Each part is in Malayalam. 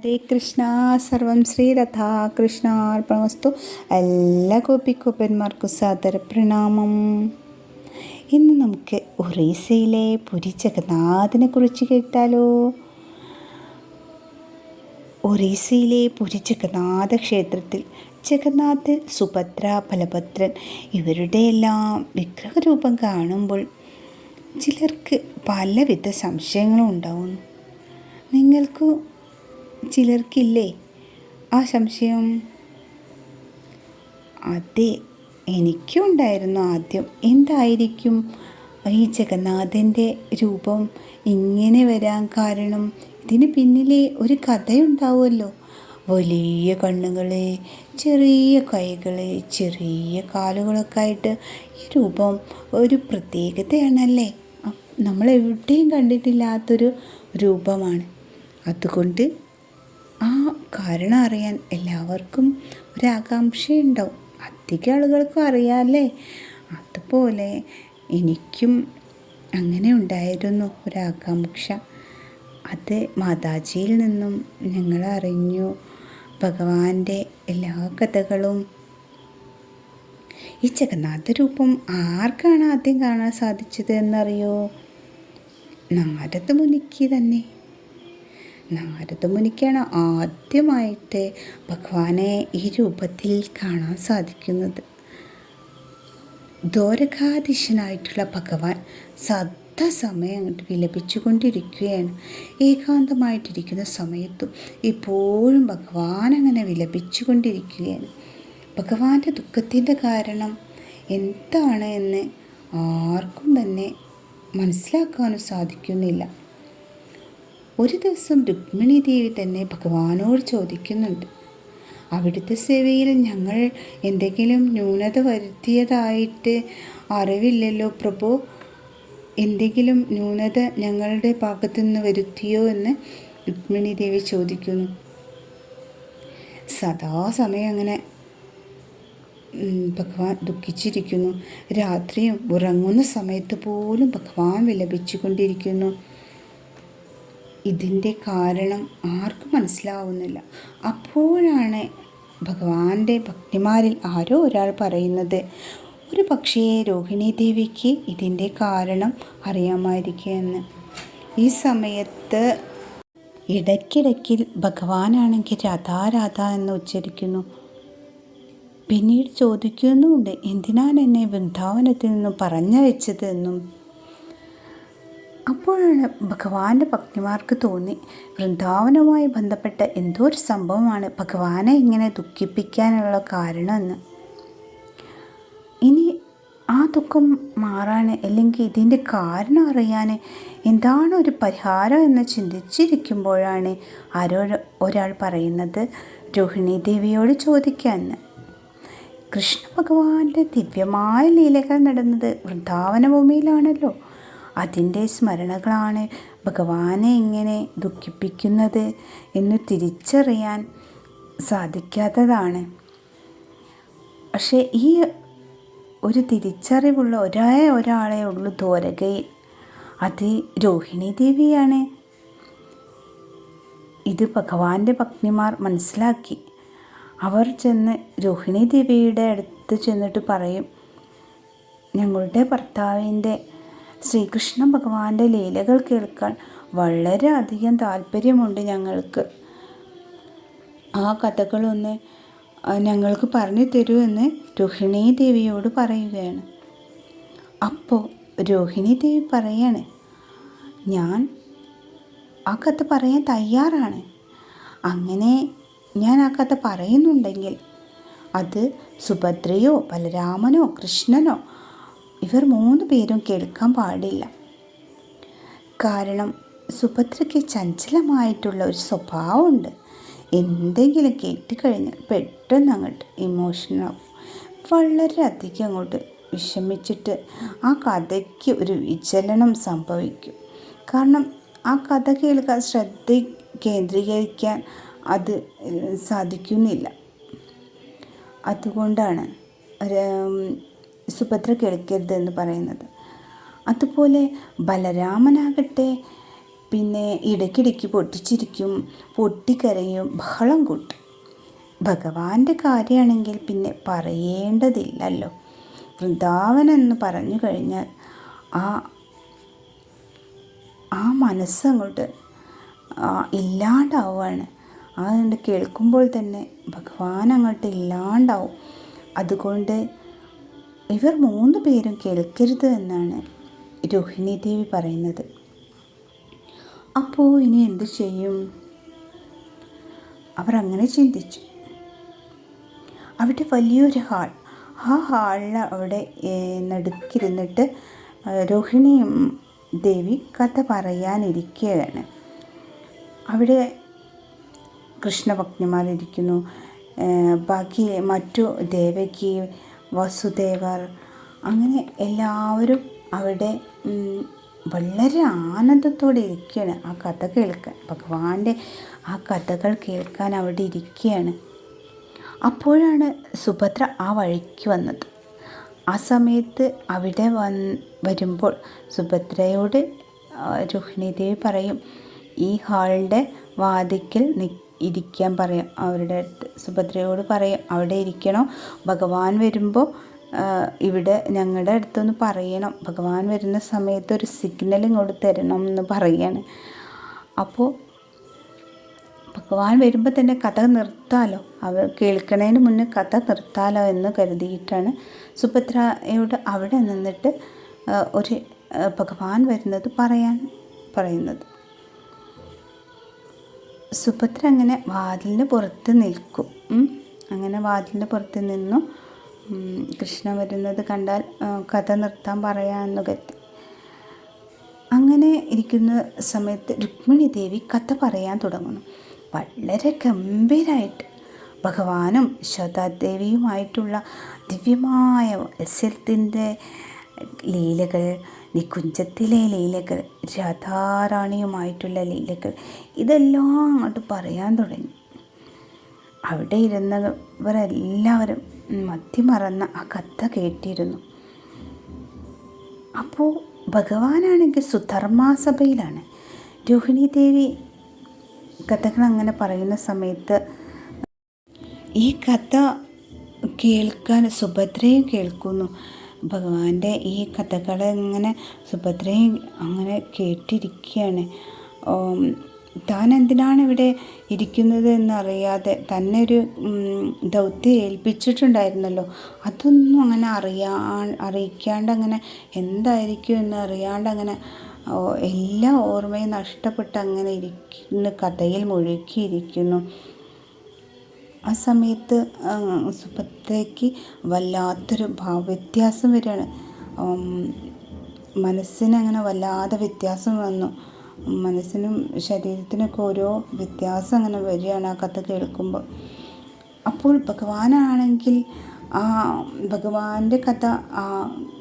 ഹരേ കൃഷ്ണ. സർവം ശ്രീരഥാ കൃഷ്ണാർപ്പണമസ്തു. എല്ലാ ഗോപികോപ്പന്മാർക്കും സാദര പ്രണാമം. ഇന്ന് നമുക്ക് ഒറീസയിലെ പുരി ജഗന്നാഥിനെ കുറിച്ച് കേട്ടാലോ. ഒറീസയിലെ പുരി ജഗന്നാഥ ക്ഷേത്രത്തിൽ ജഗന്നാഥൻ, സുഭദ്ര, ബലഭദ്രൻ ഇവരുടെയെല്ലാം വിഗ്രഹരൂപം കാണുമ്പോൾ ചിലർക്ക് പലവിധ സംശയങ്ങളും ഉണ്ടാവുന്നു. നിങ്ങൾക്ക് ചിലർക്കില്ലേ ആ സംശയം? അതെ, എനിക്കും ഉണ്ടായിരുന്നു ആദ്യം. എന്തായിരിക്കും ഈ ജഗന്നാഥൻ്റെ രൂപം ഇങ്ങനെ വരാൻ കാരണം? ഇതിന് പിന്നിലെ ഒരു കഥയുണ്ടാവുമല്ലോ. വലിയ കണ്ണുകൾ, ചെറിയ കൈകൾ, ചെറിയ കാലുകളൊക്കെ ആയിട്ട് ഈ രൂപം ഒരു പ്രത്യേകതയാണല്ലേ. നമ്മളെവിടെയും കണ്ടിട്ടില്ലാത്തൊരു രൂപമാണ്. അതുകൊണ്ട് ആ കാരണം അറിയാൻ എല്ലാവർക്കും ഒരാകാംക്ഷയുണ്ടാവും. അധികം ആളുകൾക്കും അറിയാമല്ലേ. അതുപോലെ എനിക്കും അങ്ങനെ ഉണ്ടായിരുന്നു ഒരാകാംക്ഷ. അത് മാതാജിയിൽ നിന്നും ഞങ്ങൾ അറിഞ്ഞു ഭഗവാന്റെ എല്ലാ കഥകളും. ഈ ജഗന്നാഥ രൂപം ആർക്കാണ് ആദ്യം കാണാൻ സാധിച്ചത് എന്നറിയോ? നാരദ മുനിക്ക് തന്നെ. നാരദ മുനിക്കാണ് ആദ്യമായിട്ട് ഭഗവാനെ ഈ രൂപത്തിൽ കാണാൻ സാധിക്കുന്നത്. ദ്വാരകാധീശനായിട്ടുള്ള ഭഗവാൻ സദാസമയം അങ്ങോട്ട് വിലപിച്ചുകൊണ്ടിരിക്കുകയാണ്. ഏകാന്തമായിട്ടിരിക്കുന്ന സമയത്തും ഇപ്പോഴും ഭഗവാൻ അങ്ങനെ വിലപിച്ചുകൊണ്ടിരിക്കുകയാണ്. ഭഗവാന്റെ ദുഃഖത്തിൻ്റെ കാരണം എന്താണ് എന്ന് ആർക്കും തന്നെ മനസ്സിലാക്കാനും സാധിക്കുന്നില്ല. ഒരു ദിവസം രുക്മിണി ദേവി തന്നെ ഭഗവാനോട് ചോദിക്കുന്നുണ്ട്, അവിടുത്തെ സേവയിൽ ഞങ്ങൾ എന്തെങ്കിലും ന്യൂനത വരുത്തിയതായിട്ട് അറിവില്ലല്ലോ പ്രഭു. എന്തെങ്കിലും ന്യൂനത ഞങ്ങളുടെ ഭാഗത്തു നിന്ന് വരുത്തിയോ എന്ന് രുക്മിണി ദേവി ചോദിക്കുന്നു. സദാസമയം അങ്ങനെ ഭഗവാൻ ദുഃഖിച്ചിരിക്കുന്നു. രാത്രിയും ഉറങ്ങുന്ന സമയത്ത് പോലും ഭഗവാൻ വിലപിച്ചു കൊണ്ടിരിക്കുന്നു. ഇതിൻ്റെ കാരണം ആർക്കും മനസ്സിലാവുന്നില്ല. അപ്പോഴാണ് ഭഗവാന്റെ ഭക്തിമാരിൽ ആരോ ഒരാൾ പറയുന്നത്, ഒരു പക്ഷേ രോഹിണി ദേവിക്ക് ഇതിൻ്റെ കാരണം അറിയാമായിരിക്കുമെന്ന്. ഈ സമയത്ത് ഇടയ്ക്കിടയ്ക്ക് ഭഗവാനാണെങ്കിൽ രാധാ രാധ എന്ന് ഉച്ചരിക്കുന്നു. പിന്നീട് ചോദിക്കുന്നുമുണ്ട്, എന്തിനാണ് എന്നെ വൃന്ദാവനത്തിൽ നിന്നും പറഞ്ഞയച്ചത് എന്നും. അപ്പോഴാണ് ഭഗവാന്റെ ഭക്തിമാർക്ക് തോന്നി, വൃന്ദാവനവുമായി ബന്ധപ്പെട്ട എന്തോ ഒരു സംഭവമാണ് ഭഗവാനെ ഇങ്ങനെ ദുഃഖിപ്പിക്കാനുള്ള കാരണമെന്ന്. ഇനി ആ ദുഃഖം മാറാൻ, അല്ലെങ്കിൽ ഇതിൻ്റെ കാരണം അറിയാൻ എന്താണ് ഒരു പരിഹാരം എന്ന് ചിന്തിച്ചിരിക്കുമ്പോഴാണ് ആരോ ഒരാൾ പറയുന്നത്, രോഹിണി ദേവിയോട് ചോദിക്കാമെന്ന്. കൃഷ്ണ ഭഗവാന്റെ ദിവ്യമായ ലീലകൾ നടന്നത് വൃന്ദാവന ഭൂമിയിലാണല്ലോ. അതിൻ്റെ സ്മരണകളാണ് ഭഗവാനെ ഇങ്ങനെ ദുഃഖിപ്പിക്കുന്നത് എന്ന് തിരിച്ചറിയാൻ സാധിക്കാത്തതാണ്. പക്ഷേ ഈ ഒരു തിരിച്ചറിവുള്ള ഒരാളെ ഉള്ളൂ ദ്വാരകയിൽ. അത് രോഹിണി ദേവിയാണ്. ഇത് ഭഗവാന്റെ ഭക്തിമാർ മനസ്സിലാക്കി. അവർ ചെന്ന് രോഹിണി ദേവിയുടെ അടുത്ത് ചെന്നിട്ട് പറയും, ഞങ്ങളുടെ ഭർത്താവിൻ്റെ ശ്രീകൃഷ്ണ ഭഗവാന്റെ ലീലകൾ കേൾക്കാൻ വളരെയധികം താല്പര്യമുണ്ട് ഞങ്ങൾക്ക്. ആ കഥകളൊന്ന് ഞങ്ങൾക്ക് പറഞ്ഞു തരൂ എന്ന് രോഹിണി ദേവിയോട് പറയുകയാണ്. അപ്പോൾ രോഹിണി ദേവി പറയാണ്, ഞാൻ ആ കഥ പറയാൻ തയ്യാറാണ്. അങ്ങനെ ഞാൻ ആ കഥ പറയുന്നുണ്ടെങ്കിൽ അത് സുഭദ്രയോ ബലരാമനോ കൃഷ്ണനോ ഇവർ 3 പേരും കേൾക്കാൻ പാടില്ല. കാരണം സുഭദ്രയ്ക്ക് ചഞ്ചലമായിട്ടുള്ള ഒരു സ്വഭാവമുണ്ട്. എന്തെങ്കിലും കേട്ടുകഴിഞ്ഞാൽ പെട്ടെന്ന് അങ്ങോട്ട് ഇമോഷനാവും. വളരെയധികം അങ്ങോട്ട് വിഷമിച്ചിട്ട് ആ കഥയ്ക്ക് ഒരു വിചലനം സംഭവിക്കും. കാരണം ആ കഥ കേൾക്കാൻ ശ്രദ്ധ കേന്ദ്രീകരിക്കാൻ അത് സാധിക്കുന്നില്ല. അതുകൊണ്ടാണ് സുഭദ്ര കേൾക്കരുത് എന്ന് പറയുന്നത്. അതുപോലെ ബലരാമനാകട്ടെ പിന്നെ ഇടയ്ക്കിടയ്ക്ക് പൊട്ടിച്ചിരിക്കും, പൊട്ടിക്കരയും, ബഹളം കൂട്ടും. ഭഗവാന്റെ കാര്യമാണെങ്കിൽ പിന്നെ പറയേണ്ടതില്ലല്ലോ. വൃന്ദാവനം എന്ന് പറഞ്ഞു കഴിഞ്ഞാൽ ആ ആ മനസ്സങ്ങോട്ട് ഇല്ലാണ്ടാവുകയാണ്. അതുകൊണ്ട് കേൾക്കുമ്പോൾ തന്നെ ഭഗവാൻ അങ്ങോട്ട് ഇല്ലാണ്ടാവും. അതുകൊണ്ട് ഇവർ 3 പേരും കേൾക്കരുത് എന്നാണ് രോഹിണി ദേവി പറയുന്നത്. അപ്പോൾ ഇനി എന്തു ചെയ്യും? അവർ അങ്ങനെ ചിന്തിച്ചു. അവിടെ വലിയൊരു ഹാൾ, ആ ഹാളിൽ അവിടെ നടുക്കിരുന്നിട്ട് രോഹിണി ദേവി കഥ പറയാനിരിക്കുകയാണ്. അവിടെ കൃഷ്ണഭക്തിമാരിയ്ക്കുന്നു, ബാക്കി മറ്റു ദേവകി, വസുദേവർ, അങ്ങനെ എല്ലാവരും അവിടെ വളരെ ആനന്ദത്തോടെ ഇരിക്കുകയാണ് ആ കഥ കേൾക്കാൻ. ഭഗവാന്റെ ആ കഥകൾ കേൾക്കാൻ അവിടെ ഇരിക്കുകയാണ്. അപ്പോഴാണ് സുഭദ്ര ആ വഴിക്ക് വന്നത്. ആ സമയത്ത് അവിടെ വരുമ്പോൾ സുഭദ്രയോട് രോഹിണി ദേവി പറയും, ഈ ഹാളിൻ്റെ വാതിക്കൽ ഇരിക്കാൻ പറയും. അവരുടെ അടുത്ത് സുഭദ്രയോട് പറയും, അവിടെ ഇരിക്കണം, ഭഗവാൻ വരുമ്പോൾ ഇവിടെ ഞങ്ങളുടെ അടുത്തൊന്ന് പറയണം, ഭഗവാൻ വരുന്ന സമയത്ത് ഒരു സിഗ്നൽ ഇങ്ങോട്ട് തരണം എന്ന് പറയാണ്. അപ്പോൾ ഭഗവാൻ വരുമ്പോൾ തന്നെ കഥ നിർത്താലോ, അവർ കേൾക്കണതിന് മുന്നേ കഥ നിർത്താലോ എന്ന് കരുതിയിട്ടാണ് സുഭദ്രയോട് അവിടെ നിന്നിട്ട് ഒരു ഭഗവാൻ വരുന്നത് പറയാൻ പറയുന്നത്. സുഭദ്ര അങ്ങനെ വാതിലിന് പുറത്ത് നിൽക്കും. അങ്ങനെ വാതിലിന് പുറത്ത് നിന്നു. കൃഷ്ണൻ വരുന്നത് കണ്ടാൽ കഥ നിർത്താൻ പറയാമെന്ന് കരുതി. അങ്ങനെ ഇരിക്കുന്ന സമയത്ത് രുക്മിണി ദേവി കഥ പറയാൻ തുടങ്ങുന്നു. വളരെ ഗംഭീരമായിട്ട് ഭഗവാനും ശോതാദേവിയുമായിട്ടുള്ള ദിവ്യമായ മത്സരത്തിൻ്റെ ലീലകൾ, നികുഞ്ചത്തിലെ ലീലകൾ, രാധാറാണിയുമായിട്ടുള്ള ലീലകൾ, ഇതെല്ലാം അങ്ങോട്ട് പറയാൻ തുടങ്ങി. അവിടെ ഇരുന്നവരെല്ലാവരും മതിമറന്ന ആ കഥ കേട്ടിരുന്നു. അപ്പോൾ ഭഗവാനാണെങ്കിൽ സുധർമാസഭയിലാണ്. രോഹിണി ദേവി കഥകൾ അങ്ങനെ പറയുന്ന സമയത്ത് ഈ കഥ കേൾക്കാൻ സുഭദ്രയും കേൾക്കുന്നു. ഭഗവാന്റെ ഈ കഥകളിങ്ങനെ സുഭദ്രയും അങ്ങനെ കേട്ടിരിക്കുകയാണ്. താൻ എന്തിനാണ് ഇവിടെ ഇരിക്കുന്നത് എന്നറിയാതെ തന്നെ ഒരു ദൗത്യം ഏൽപ്പിച്ചിട്ടുണ്ടായിരുന്നല്ലോ, അതൊന്നും അങ്ങനെ അറിയിക്കാണ്ട് അങ്ങനെ എന്തായിരിക്കും എന്ന് അറിയാണ്ട് അങ്ങനെ എല്ലാ ഓർമ്മയും നഷ്ടപ്പെട്ട് അങ്ങനെ ഇരിക്കുന്ന കഥയിൽ മുഴുകിയിരിക്കുന്നു. ആ സമയത്ത് സുഭദ്രയ്ക്ക് വല്ലാത്തൊരു ഭാവവ്യത്യാസം വരികയാണ്. മനസ്സിനങ്ങനെ വല്ലാതെ വ്യത്യാസം വന്നു. മനസ്സിനും ശരീരത്തിനൊക്കെ ഓരോ വ്യത്യാസം അങ്ങനെ വരികയാണ് ആ കഥ കേൾക്കുമ്പോൾ. അപ്പോൾ ഭഗവാനാണെങ്കിൽ ഭഗവാന്റെ കഥ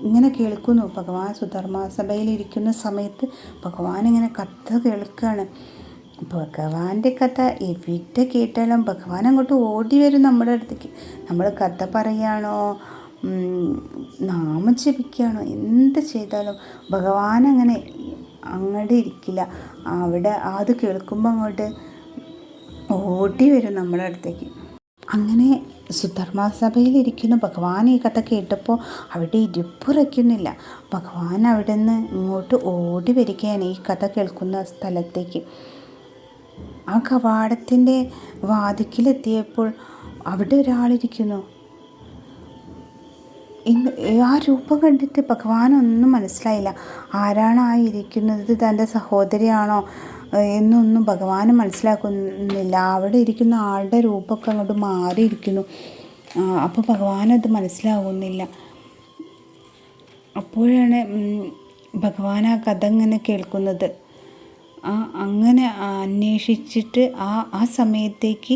ഇങ്ങനെ കേൾക്കുന്നു. ഭഗവാൻ സുധർമാസഭയിലിരിക്കുന്ന സമയത്ത് ഭഗവാൻ ഇങ്ങനെ കഥ കേൾക്കുകയാണ്. ഭഗവാന്റെ കഥ എവിടെ കേട്ടാലും ഭഗവാൻ അങ്ങോട്ട് ഓടി വരും നമ്മുടെ അടുത്തേക്ക്. നമ്മൾ കഥ പറയുകയാണോ നാമം ജപിക്കുകയാണോ എന്ത് ചെയ്താലും ഭഗവാൻ അങ്ങനെ അങ്ങോട്ട് ഇരിക്കില്ല. അവിടെ അത് കേൾക്കുമ്പോൾ അങ്ങോട്ട് ഓടി വരും നമ്മുടെ അടുത്തേക്ക്. അങ്ങനെ സുധർമാസഭയിലിരിക്കുന്ന ഭഗവാൻ ഈ കഥ കേട്ടപ്പോൾ അവിടെ ഇരിപ്പുറയ്ക്കുന്നില്ല. ഭഗവാൻ അവിടെ നിന്ന് ഇങ്ങോട്ട് ഓടി വരികയാണ് ഈ കഥ കേൾക്കുന്ന സ്ഥലത്തേക്ക്. ആ കവാടത്തിൻ്റെ വാതിക്കലെത്തിയപ്പോൾ അവിടെ ഒരാളിരിക്കുന്നു. ആ രൂപം കണ്ടിട്ട് ഭഗവാനൊന്നും മനസ്സിലായില്ല. ആരാണ് ആ ഇരിക്കുന്നത്, തൻ്റെ സഹോദരിയാണോ എന്നൊന്നും ഭഗവാന് മനസ്സിലാക്കുന്നില്ല. അവിടെ ഇരിക്കുന്ന ആളുടെ രൂപമൊക്കെ അങ്ങോട്ട് മാറിയിരിക്കുന്നു. അപ്പോൾ ഭഗവാനത് മനസ്സിലാകുന്നില്ല. അപ്പോഴാണ് ഭഗവാൻ ആ കഥ ഇങ്ങനെ കേൾക്കുന്നത്. അങ്ങനെ അന്വേഷിച്ചിട്ട് ആ സമയത്തേക്ക്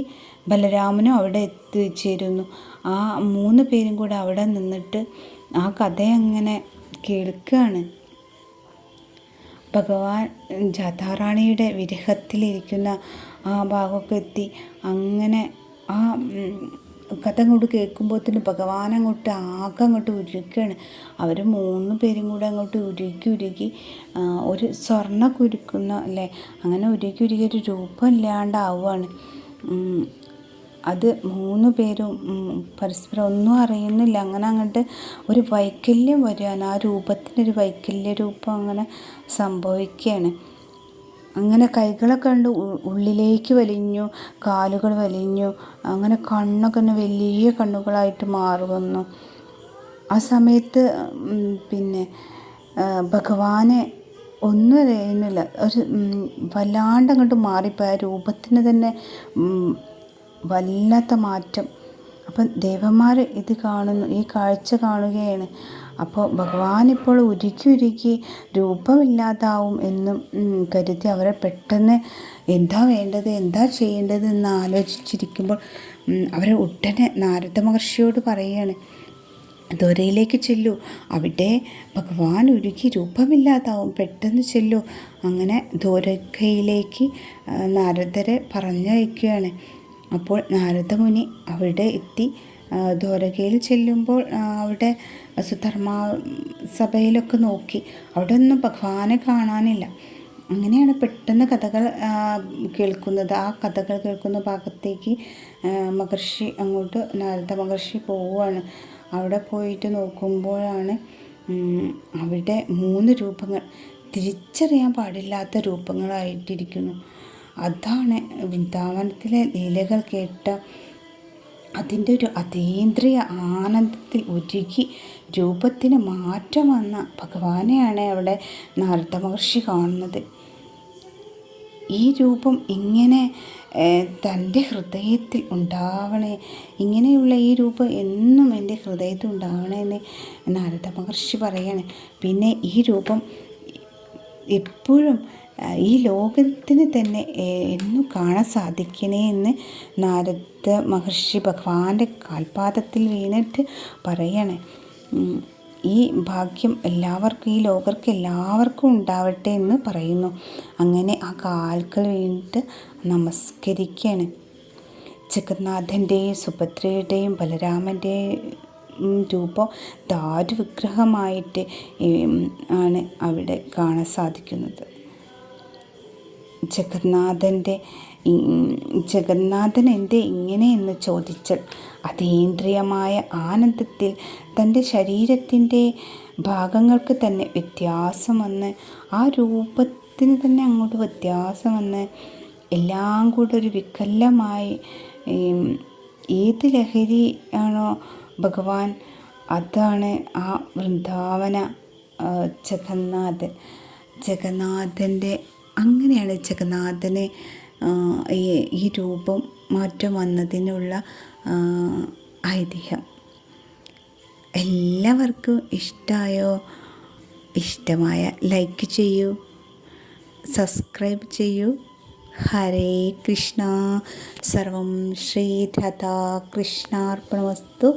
ബലരാമനും അവിടെ എത്തിച്ചേരുന്നു. ആ 3 പേരും കൂടെ അവിടെ നിന്നിട്ട് ആ കഥ അങ്ങനെ കേൾക്കുകയാണ്. ഭഗവാൻ രാധാറാണിയുടെ വിരഹത്തിലിരിക്കുന്ന ആ ഭാഗമൊക്കെ എത്തി. അങ്ങനെ ആ കഥ അങ്ങോട്ട് കേൾക്കുമ്പോഴത്തേന് ഭഗവാൻ അങ്ങോട്ട് ആകെ അങ്ങോട്ട് ഉരുക്കുകയാണ്. അവർ 3 പേരും കൂടെ അങ്ങോട്ട് ഉരുക്കി ഒരു സ്വർണ്ണ കുരുക്കുന്ന അല്ലേ, അങ്ങനെ ഉരുക്കി ഒരു രൂപം ഇല്ലാണ്ടാവുകയാണ്. അത് 3 പേരും പരസ്പരം ഒന്നും അറിയുന്നില്ല. അങ്ങനെ അങ്ങോട്ട് ഒരു വൈകല്യം വരികയാണ്. ആ രൂപത്തിനൊരു വൈകല്യ രൂപം അങ്ങനെ സംഭവിക്കുകയാണ്. അങ്ങനെ കൈകളൊക്കെ കണ്ട് ഉള്ളിലേക്ക് വലിഞ്ഞു, കാലുകൾ വലിഞ്ഞു, അങ്ങനെ കണ്ണൊക്കെ വലിയ കണ്ണുകളായിട്ട് മാറുന്നു. ആ സമയത്ത് പിന്നെ ഭഗവാനെ ഒന്നും അറിയുന്നില്ല. ഒരു വല്ലാണ്ട് അങ്ങോട്ട് മാറിപ്പോയി. ആ രൂപത്തിന് തന്നെ വല്ലാത്ത മാറ്റം. അപ്പം ദേവന്മാർ ഇത് കാണുന്നു, ഈ കാഴ്ച കാണുകയാണ്. അപ്പോൾ ഭഗവാൻ ഇപ്പോൾ ഉരുക്കി രൂപമില്ലാതാവും എന്നും കരുതി അവരെ പെട്ടെന്ന് എന്താ വേണ്ടത്, എന്താ ചെയ്യേണ്ടത് എന്ന് ആലോചിച്ചിരിക്കുമ്പോൾ അവർ ഉടനെ നാരദ മഹർഷിയോട് പറയുകയാണ്, ദ്വാരയിലേക്ക് ചെല്ലൂ, അവിടെ ഭഗവാൻ ഉരുക്കി രൂപമില്ലാതാവും, പെട്ടെന്ന് ചെല്ലൂ. അങ്ങനെ ദ്വാരകയിലേക്ക് നാരദരെ പറഞ്ഞയക്കുകയാണ്. അപ്പോൾ നാരദമുനി അവിടെ എത്തി. ദ്വാരകയിൽ ചെല്ലുമ്പോൾ അവിടെ സുധർമ്മ സഭയിലൊക്കെ നോക്കി, അവിടെ ഒന്നും ഭഗവാനെ കാണാനില്ല. അങ്ങനെയാണ് പെട്ടെന്ന് കഥകൾ കേൾക്കുന്നത്. ആ കഥകൾ കേൾക്കുന്ന ഭാഗത്തേക്ക് മഹർഷി അങ്ങോട്ട് നാരദ മഹർഷി പോവുകയാണ്. അവിടെ പോയിട്ട് നോക്കുമ്പോഴാണ് അവിടെ 3 രൂപങ്ങൾ തിരിച്ചറിയാൻ പാടില്ലാത്ത രൂപങ്ങളായിട്ടിരിക്കുന്നു. അതാണ് വൃന്ദാവനത്തിലെ ലീലകൾ കേട്ട അതിൻ്റെ ഒരു അതീന്ദ്രിയ ആനന്ദത്തിൽ ഉരുകി രൂപത്തിന് മാറ്റം വന്ന ഭഗവാനെയാണ് അവിടെ നാരദ മഹർഷി കാണുന്നത്. ഈ രൂപം ഇങ്ങനെ തൻ്റെ ഹൃദയത്തിൽ ഉണ്ടാവണേ, ഇങ്ങനെയുള്ള ഈ രൂപം എന്നും എൻ്റെ ഹൃദയത്തിൽ ഉണ്ടാവണേ എന്ന് നാരദ മഹർഷി പറയാണ്. പിന്നെ ഈ രൂപം എപ്പോഴും ഈ ലോകത്തിന് തന്നെ എന്നും കാണാൻ സാധിക്കണേ എന്ന് നാരദ മഹർഷി ഭഗവാന്റെ കാൽപാദത്തിൽ വീണിട്ട് പറയാണ്. ഈ ഭാഗ്യം എല്ലാവർക്കും, ഈ ലോകർക്ക് എല്ലാവർക്കും ഉണ്ടാവട്ടെ എന്ന് പറയുന്നു. അങ്ങനെ ആ കാൽക്കൽ വീണിട്ട് നമസ്കരിക്കുകയാണ്. ജഗന്നാഥൻ്റെയും സുഭദ്രയുടെയും ബലരാമൻ്റെയും രൂപം ദാരുവിഗ്രഹമായിട്ട് ആണ് അവിടെ കാണാൻ സാധിക്കുന്നത്. ജഗന്നാഥൻ എന്തേ ഇങ്ങനെയെന്ന് ചോദിച്ചാൽ അതീന്ദ്രിയമായ ആനന്ദത്തിൽ തൻ്റെ ശരീരത്തിൻ്റെ ഭാഗങ്ങൾക്ക് തന്നെ വ്യത്യാസം വന്ന്, ആ രൂപത്തിന് തന്നെ അങ്ങോട്ട് വ്യത്യാസം വന്ന് എല്ലാം കൂടെ ഒരു വികലമായി ഏത് ലഹരി ആണോ ഭഗവാൻ, അതാണ് ആ വൃന്ദാവന ജഗന്നാഥൻ്റെ അങ്ങനെയാണ് ജഗന്നാഥന് ഈ രൂപം മാറ്റം വന്നതിനുള്ള ഐതിഹ്യം. എല്ലാവർക്കും ഇഷ്ടമായോ? ഇഷ്ടമായ ലൈക്ക് ചെയ്യൂ, സബ്സ്ക്രൈബ് ചെയ്യൂ. ഹരേ കൃഷ്ണ. സർവം ശ്രീ രാധാ കൃഷ്ണാർപ്പണമസ്തു.